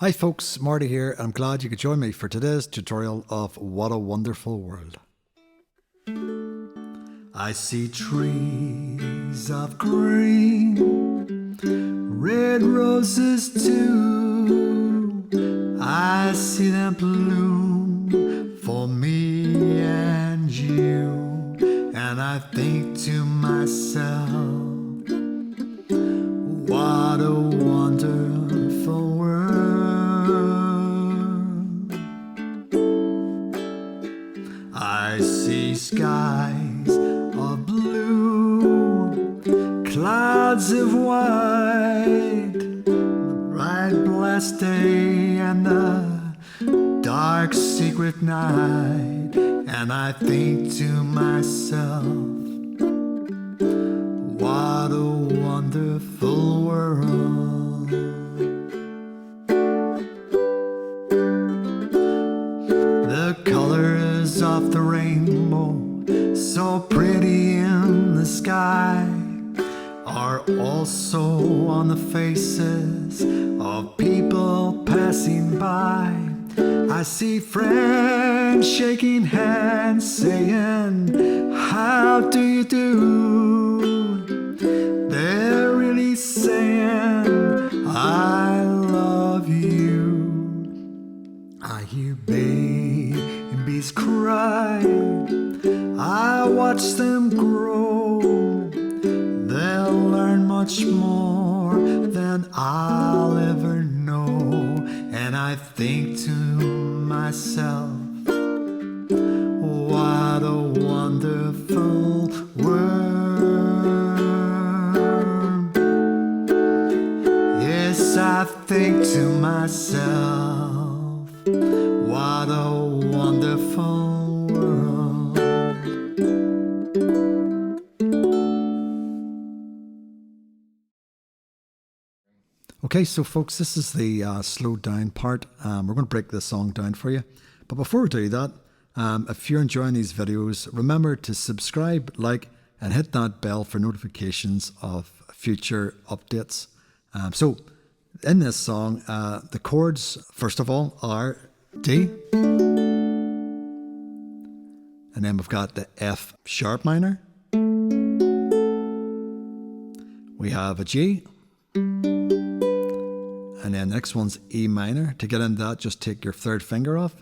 Hi folks, Marty here, and I'm glad you could join me for today's tutorial of What a Wonderful World. I see trees of green, red roses too. I see them bloom for me and you, and I think to myself, what a wonderful world. I see skies of blue, clouds of white, the bright blessed day and the dark secret night, and I think to myself, what a wonderful world. The colors of the rainbow, so pretty in the sky, are also on the faces of people passing by. I see friends shaking hands, saying, how do you do? They're really saying, I love you. I hear babies cry, I watch them grow. They'll learn much more than I'll ever know. And I think to myself, what a wonderful world. Yes, I think to myself, what a wonderful world. Okay, so folks, this is the slowed down part. We're going to break this song down for you. But before we do that, if you're enjoying these videos, remember to subscribe, like, and hit that bell for notifications of future updates. So in this song, the chords, first of all, are D. And then we've got the F sharp minor. We have a G. And then the next one's E minor. To get into that, just take your third finger off.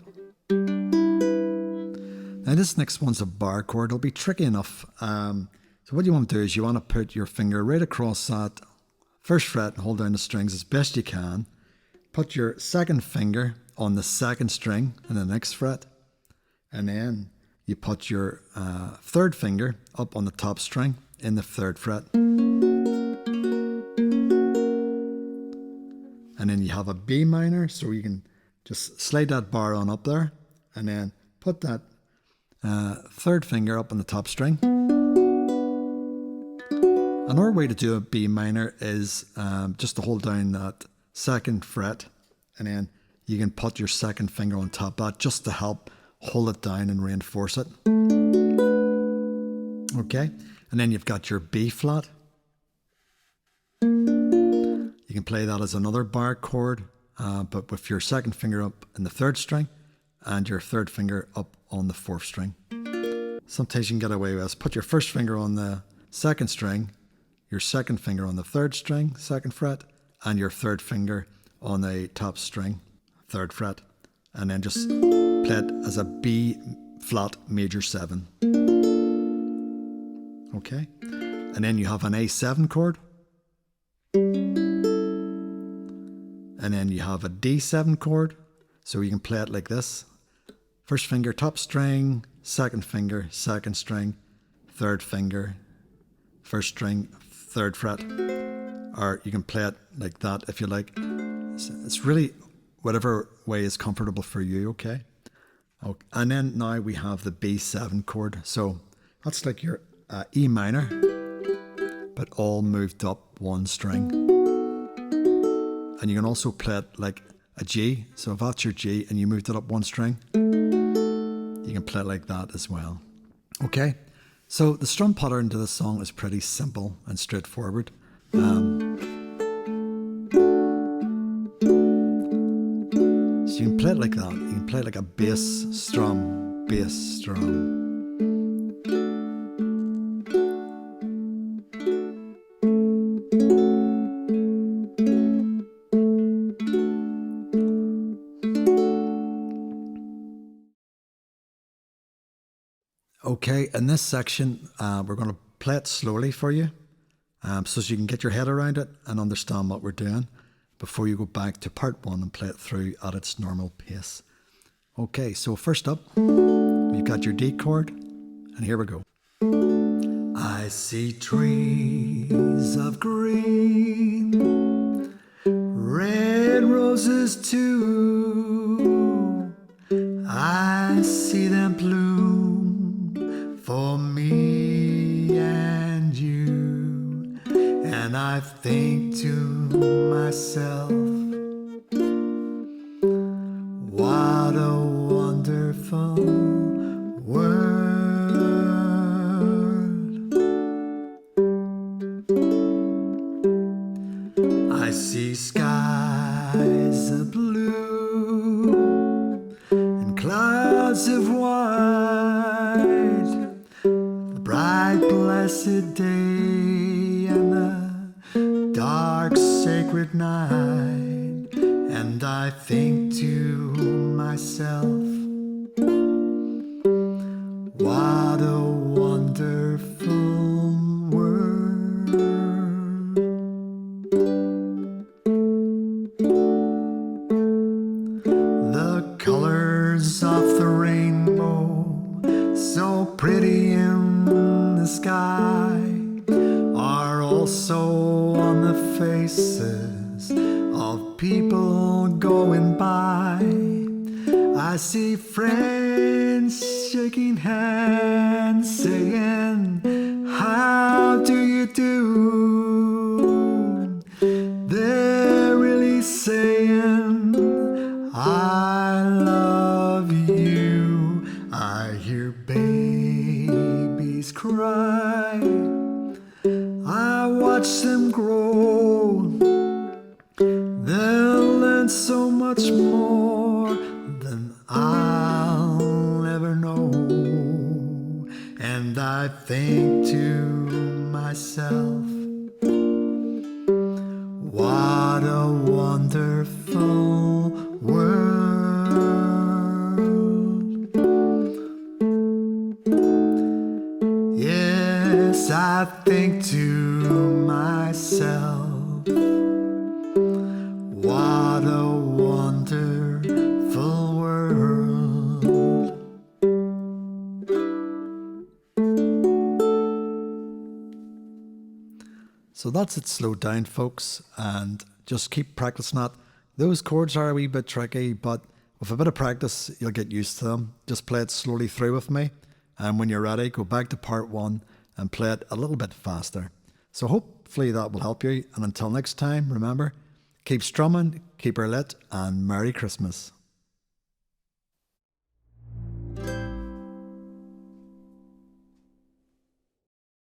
Now this next one's a bar chord. It'll be tricky enough. So what you want to do is you want to put your finger right across that first fret and hold down the strings as best you can. Put your second finger on the second string in the next fret. And then you put your third finger up on the top string in the third fret. And then you have a B minor, so you can just slide that bar on up there and then put that third finger up on the top string. Another way to do a B minor is just to hold down that second fret, and then you can put your second finger on top of that just to help hold it down and reinforce it. Okay, and then you've got your B flat. You can play that as another bar chord, but with your second finger up in the third string and your third finger up on the fourth string. Sometimes you can get away with this. Put your first finger on the second string, your second finger on the third string, second fret, and your third finger on the top string, third fret, and then just play it as a B flat major 7. Okay, and then you have an A7 chord. And then you have a D7 chord, so you can play it like this. First finger, top string, second finger, second string, third finger, first string, third fret. Or you can play it like that if you like. It's really whatever way is comfortable for you, okay? And then now we have the B7 chord. So that's like your E minor, but all moved up one string. And you can also play it like a G. So if that's your G and you moved it up one string, you can play it like that as well. Okay, so the strum pattern to this song is pretty simple and straightforward. play it like that. You can play it like a bass strum, bass strum. Okay, in this section, we're going to play it slowly for you, so you can get your head around it and understand what we're doing before you go back to part 1 and play it through at its normal pace. Okay, so first up, you've got your D chord, and here we go. I see trees of green, red roses too. I see them bloom for me and you, and I think to myself, what a wonderful world. I see skies of blue and clouds of white, the bright blessed day and the dark sacred night, and I think to myself, what a wonderful world. The colors of the rainbow, so pretty in the sky, are also on the faces of people going by. I see friends shaking hands, saying, how do you do? They're really saying, I love you. I hear babies cry, I watch them grow. They'll learn so much more than I'll ever know. And I think to myself, what a wonderful world. Yes, I think to myself, what a wonderful world. So that's it slowed down, folks, and just keep practicing that. Those chords are a wee bit tricky, but with a bit of practice, you'll get used to them. Just play it slowly through with me, and when you're ready, go back to part 1 and play it a little bit faster. So hopefully that will help you, and until next time, remember, keep strumming, keep her lit, and Merry Christmas.